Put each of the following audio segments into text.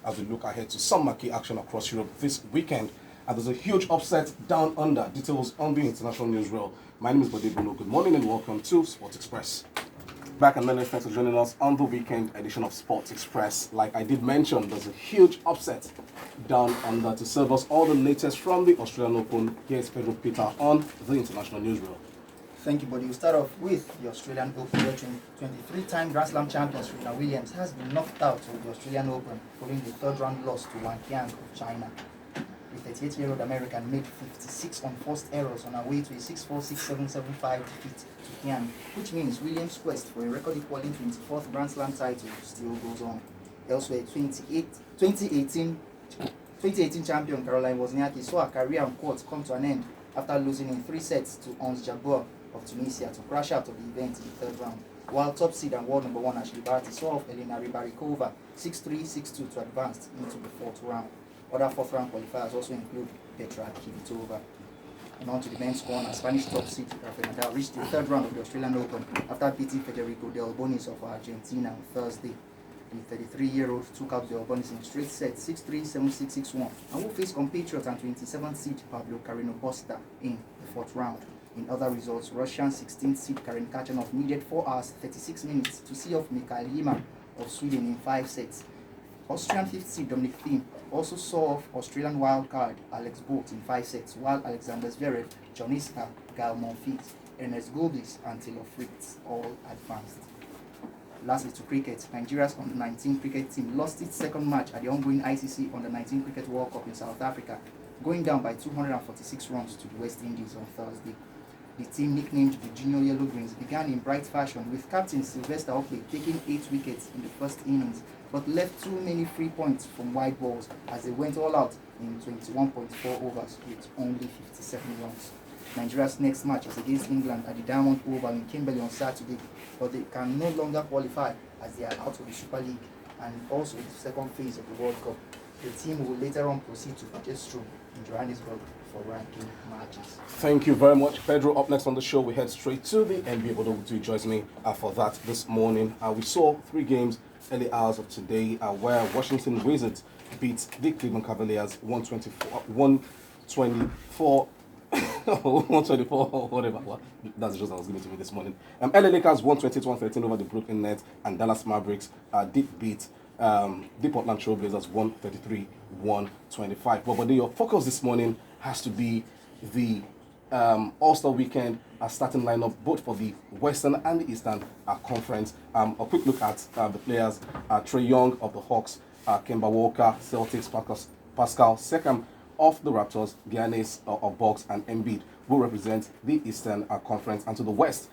as we look ahead to some marquee action across Europe this weekend. And there's a huge upset down under. Details on the international newsreel. My name is Bode Bruno. Good morning and welcome to Sports Express. Back and many thanks for joining us on the weekend edition of Sports Express. Like I did mention, there's a huge upset down under. To serve us all the latest from the Australian Open, here's Pedro Peter on the international newsreel. Thank you, buddy. We'll start off with the Australian Open, where 23-time Grand Slam champion Serena Williams has been knocked out of the Australian Open following the third round loss to Wang Qiang of China. The 38-year-old American made 56 unforced errors on her way to a 6-4, 6-7, 7-5 defeat to Qiang, which means Williams' quest for a record-equaling 24th Grand Slam title still goes on. Elsewhere, 2018 champion Caroline Wozniacki saw her career on court come to an end after losing in 3 sets to Ons Jabeur of Tunisia to crash out of the event in the third round, while top seed and world number 1 Ashley Barty saw off Elena Rybakova 6-3, 6-2 to advance into the fourth round. Other fourth round qualifiers also include Petra Kvitova. And on to the men's corner, Spanish top seed Rafael Nadal reached the third round of the Australian Open after beating Federico Del Bonis of Argentina on Thursday. The 33-year-old took out Del Bonis in straight sets 6-3, 7-6, 6-1 and will face compatriot and 27th seed Pablo Carreno Busta in the fourth round. In other results, Russian 16th seed Karen Khachanov needed 4 hours 36 minutes to see off Mikael Ymer of Sweden in 5 sets. Austrian 5th seed Dominic Thiem also saw off Australian wildcard Alex Bolt in 5 sets, while Alexander Zverev, John Isner, Gael Monfils, Ernest Gulbis and Taylor Fritz all advanced. Lastly, to cricket, Nigeria's under-19 cricket team lost its second match at the ongoing ICC Under-19 Cricket World Cup in South Africa, going down by 246 runs to the West Indies on Thursday. The team, nicknamed the Junior Yellow Greens, began in bright fashion, with captain Sylvester Oakley taking 8 wickets in the first innings, but left too many free points from wide balls as they went all out in 21.4 overs with only 57 runs. Nigeria's next match is against England at the Diamond Oval in Kimberley on Saturday, but they can no longer qualify as they are out of the Super League and also in the second phase of the World Cup. The team will later on proceed to Potchefstroom in Johannesburg for ranking matches. Thank you very much, Pedro. Up next on the show, we head straight to the NBA. Bodo joins me for that this morning. We saw 3 games early hours of today where Washington Wizards beat the Cleveland Cavaliers 124 124 whatever. That's just what I was giving to me this morning. LA Lakers 120-113 over the Brooklyn Nets, and Dallas Mavericks did beat the Portland Trail Blazers 133-125. But your focus this morning has to be the All-Star Weekend starting lineup both for the Western and the Eastern Conference. A quick look at the players: Trae Young of the Hawks, Kemba Walker, Celtics, Pascal Siakam of the Raptors, Giannis of Bucks, and Embiid will represent the Eastern Conference. And to the West,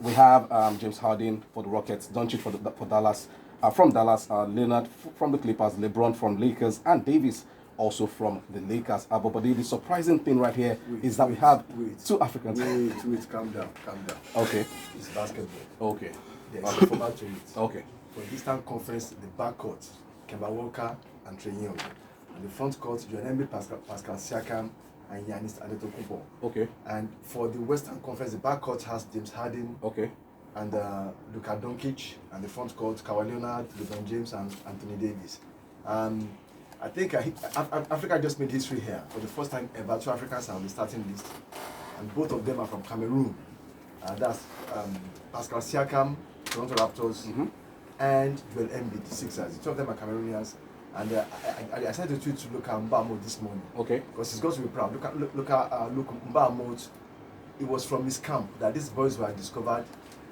we have James Harden for the Rockets, Doncic for Dallas, from Dallas, Leonard from the Clippers, LeBron from Lakers, and Davis also from the Lakers. But the surprising thing right here is that we have 2 Africans. Wait, calm down. Okay. It's basketball. Okay. There's a format to it. Okay. For the Eastern Conference, the backcourt, Kemba Walker and Trae Young. And the front court, Joel Embiid, Pascal Siakam, and Giannis Antetokounmpo. Okay. And for the Western Conference, the backcourt has James Harden. Okay. And Luka Doncic, and the front court, Kawhi Leonard, LeBron James, and Anthony Davis. I think Africa just made history here. For the first time ever, 2 Africans are on the starting list, and both of them are from Cameroon. That's Pascal Siakam, Toronto Raptors, and Joel Embiid, the Sixers. The 2 of them are Cameroonians. And I sent a tweet to Luka Mbamo this morning. Okay. Because he's got to be proud. Look Mbamo, it was from his camp that these boys were discovered,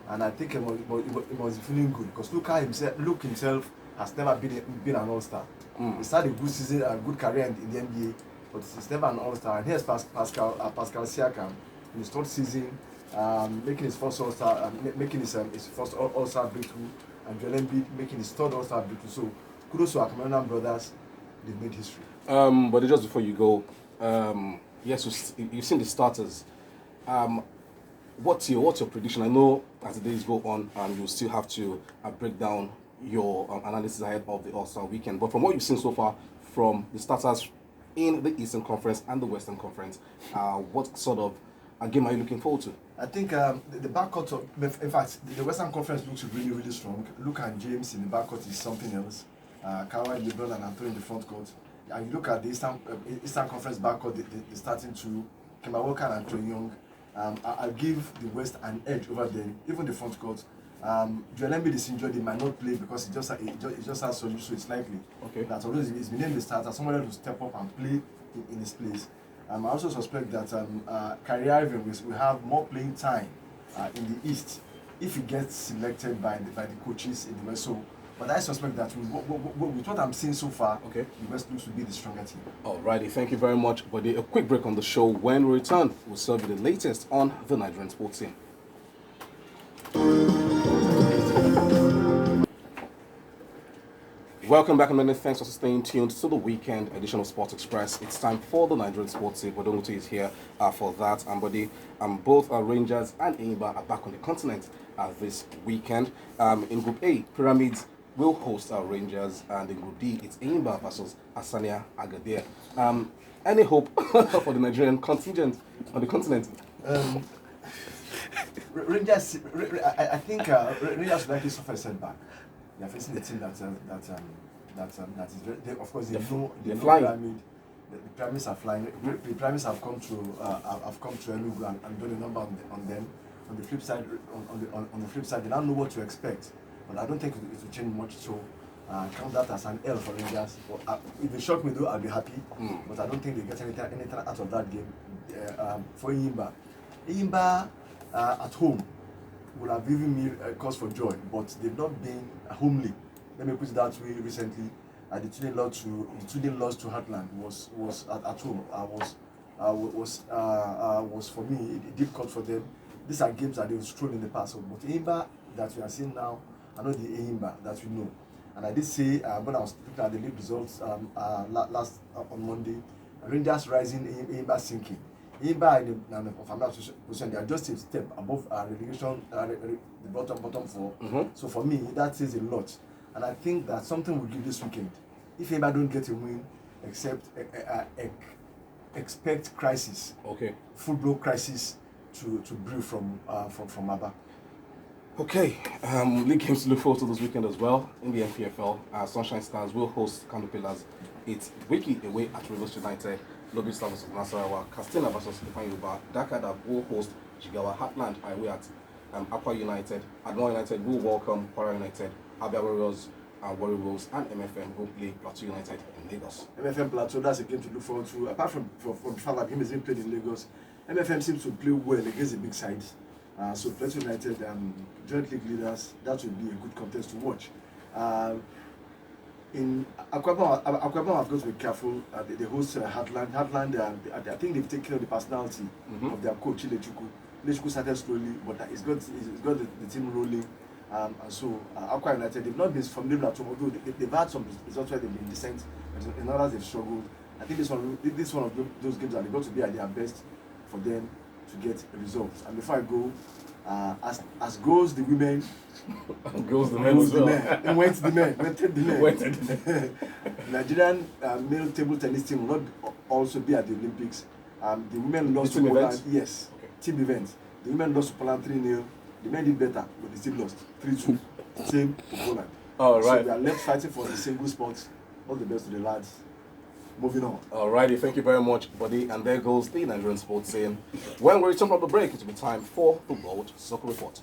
and I think he was feeling good because Luke himself has never been an All-Star. He started a good season, a good career in the NBA, but he's never an All-Star. And here's Pascal Siakam in his 3rd season, making his first All-Star, making his first All-Star breakthrough, and Joel Embiid making his 3rd All-Star breakthrough. So kudos to our Cameroonian brothers, they've made history. But just before you go, yes, you've seen the starters. What's your prediction? I know as the days go on, you'll still have to break down your analysis ahead of the All-Star Weekend. But from what you've seen so far from the starters in the Eastern Conference and the Western Conference, what sort of game are you looking forward to? I think the backcourt in fact, the Western Conference looks really, really strong. Luka and James in the backcourt is something else. Kawhi, LeBron, and Anthony in the front court. And you look at the Eastern Conference backcourt, the starting two, Kemba Walker and Trae Young. I'll give the West an edge over them, even the front court. Joel Embiid is injured, he might not play because he just has surgery, so it's likely that although he's been named the starter, someone else will step up and play in his place. I also suspect that Kyrie Irving will have more playing time in the East if he gets selected by the coaches in the West. So, but I suspect that with what I'm seeing so far, the West looks to be the stronger team. Alrighty, thank you very much, buddy. A quick break on the show. When we return, we'll serve you the latest on the Nigerian sports scene. Welcome back, and many thanks for staying tuned to the weekend edition of Sports Express. It's time for the Nigerian Sports Scene. Bodomutu is here for that. And buddy, both Rangers and Enyimba are back on the continent this weekend. In Group A, Pyramids will host Rangers, and in Group D, it's Enyimba versus Asania Agadir. Any hope for the Nigerian contingent on the continent? Rangers, I think Rangers will likely suffer a setback. They are facing a team that is very, of course, they know Pyramid. The Pyramids are flying. The Pyramids have come to Enugu and done a number on them. On the flip side, on the flip side, they don't know what to expect. But I don't think it will change much. So count that as an L for Rangers. If they shock me though, I'll be happy. But I don't think they get anything out of that game. For Enyimba at home would have given me a cause for joy, but they've not been homely. Let me put it that way. Recently, the 2-0 loss to Heartland was at home. Was for me a deep cut for them. These are games that they've struggled in the past. But Enyimba that we are seeing now are not the Enyimba that we know. And I did say when I was looking at the league results last on Monday, Rangers rising, Enyimba sinking. Enyimba in the position, they are just a step above relegation, the bottom four. So for me, that says a lot. And I think that something will give this weekend. If Enyimba don't get a win, expect crisis. Full-blown crisis to brew from Aba. Okay, league games to look forward to this weekend as well. In the NPFL, Sunshine Stars will host Kano Pillars. It's Wiki away at Rivers United. Lobby Stars versus Nasarawa, Castina versus Ifeanyi Dakada will host Jigawa Heartland away at Akwa United. Adamawa United will welcome Kwara United. Abia Warriors, Warrior Wolves, and MFM will play Plateau United in Lagos. MFM Plateau, that's a game to look forward to. Apart from the fact that game is being played in Lagos, MFM seems to play well against the big sides. So Plateau United, joint league leaders, that will be a good contest to watch. In Akwabon, I've got to be careful. They host Heartland. Heartland, I think they've taken on the personality of their coach, Ilechukwu. Ilechukwu started slowly, but he's got the team rolling. And so Akwa United, they've not been formidable at all, although they've had some results where they've been decent, but in others they've struggled. I think this one of those games that they've got to be at their best for them to get results. And before I go, as goes the women, goes the men as well. And went the men. Nigerian male table tennis team will not also be at the Olympics. The women lost to Poland. Yes, team events. The women lost to Poland 3-0. The men did better, but they still lost 3-2. Same to Poland. All right. So we are left fighting for the single spots. All the best to the lads. Moving on. Alrighty, thank you very much, buddy. And there goes the Nigerian sports scene. When we return from the break, it will be time for the World Soccer Report.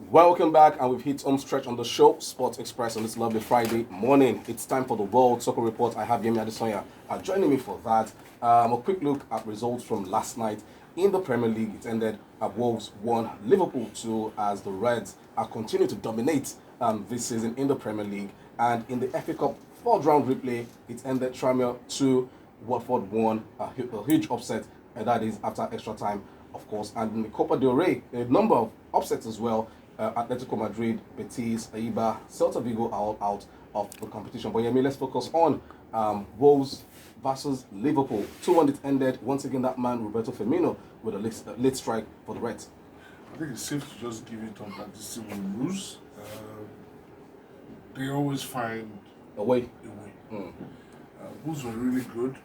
Welcome back, and we've hit home stretch on the show, Sports Express, on this lovely Friday morning. It's time for the World Soccer Report. I have Yemi Adesanya joining me for that. A quick look at results from last night. In the Premier League, it ended Wolves 1, Liverpool 2, as the Reds are continuing to dominate this season in the Premier League. And in the FA Cup 4th round replay, it ended Tranmere 2, Watford 1, a huge upset, and that is after extra time, of course. And in the Copa del Rey, a number of upsets as well. Atletico Madrid, Betis, Eibar, Celta Vigo are all out of the competition. But Yemi, let's focus on Wolves versus Liverpool. 2-1 it ended. Once again, that man, Roberto Firmino, with a late strike for the Reds. I think it's safe to just give it on that this team will lose. They always find a way. Wolves were really good.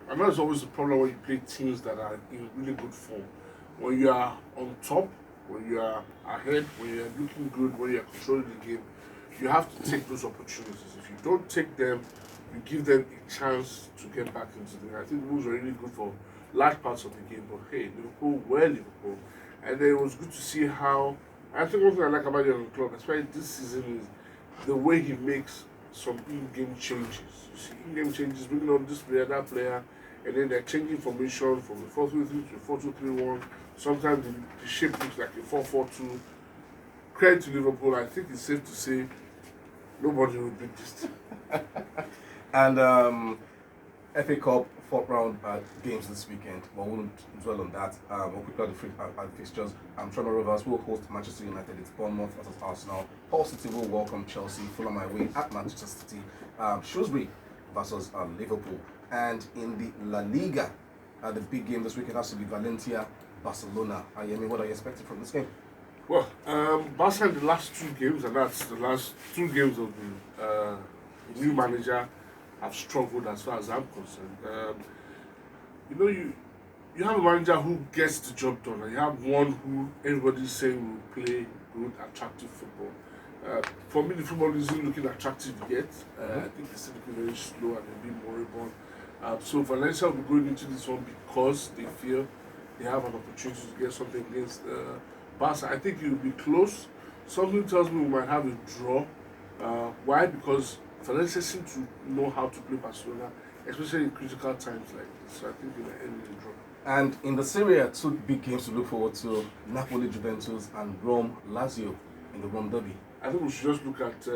I know it's always the problem when you play teams that are in really good form. When you are on top, when you are ahead, when you are looking good, when you are controlling the game, you have to take those opportunities. If you don't take them, you give them a chance to get back into the game. I think Wolves were really good for large parts of the game, but hey, Liverpool were Liverpool. And then it was good to see how, I think one thing I like about the club, especially this season, is the way he makes some in-game changes. You see in-game changes, bringing on this player, that player, and then they're changing formation from the 4-3-3 to 4-2-3-1. Sometimes the shape looks like a 4-4-2. Credit to Liverpool, I think it's safe to say nobody will beat this team. And FA Cup fourth round games this weekend. But we won't dwell on that. We'll quickly at the fixtures. Tranmere Rovers will host Manchester United. It's Bournemouth versus Arsenal. Hull City will welcome Chelsea. Fulham away at Manchester City. Shrewsbury versus Liverpool. And in the La Liga, the big game this weekend has to be Valencia Barcelona. Yemi, what are you expecting from this game? Well, Barca in the last two games, and that's the last two games of the new manager, have struggled as far as I'm concerned. You have a manager who gets the job done, and you have one who everybody's saying will play good, attractive football. For me, the football isn't looking attractive yet. I think it's still looking very slow and a bit moribund. So Valencia will be going into this one because they feel they have an opportunity to get something against Barca. I think it will be close. Something tells me we might have a draw. Why? Because Valencia seem to know how to play Barcelona, especially in critical times like this. So I think it will end in a draw. And in the Serie A, two big games to look forward to: Napoli, Juventus, and Rome, Lazio in the Rome derby. I think we should just look at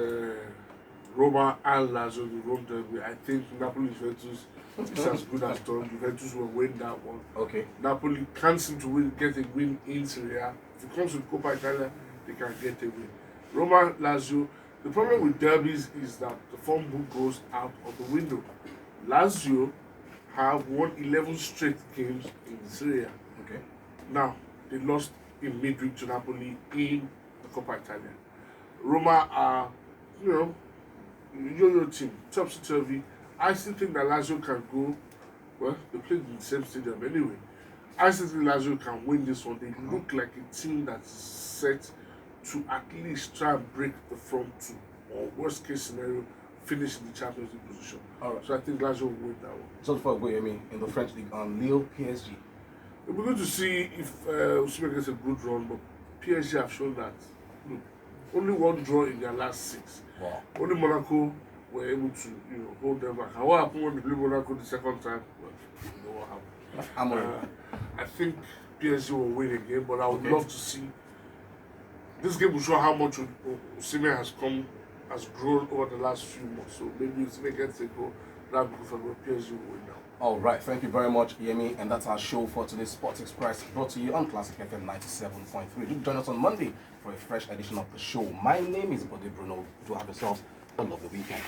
Roma and Lazio in the Rome derby. I think Napoli, Juventus is as good as done. Juventus will win that one. Okay. Napoli can't seem to get a win in Serie A. If it comes to Coppa Italia, they can get a win. Roma, Lazio. The problem with derbies is that the form book goes out of the window. Lazio have won 11 straight games in Serie A. Okay. Now, they lost in midweek to Napoli in the Coppa Italia. Roma are, yo-yo team, topsy-turvy. I still think that Lazio can go, well, they played in the same stadium anyway. I still think Lazio can win this one. They look like a team that's set to at least try and break the front two, or worst case scenario, finish in the Champions League position. All right. So I think Lazio will win that one. So before I go, Yemi, in the French league, on Lille PSG. We're going to see if Osimhen gets a good run, but PSG have shown that only one draw in their last 6. Wow. Only Monaco were able to hold them back. And what happened when they played Monaco the second time? Well, you know what happened. I think PSG will win again, but I would love to see. This game will show how much Osimhen has grown over the last few months. So maybe Osimhen gets a goal. That would be good for PSG will win now. All right, thank you very much, Yemi, and that's our show for today's Sports Express, brought to you on Classic FM 97.3. Do join us on Monday for a fresh edition of the show. My name is Bode Bruno. Do have yourself a lovely weekend.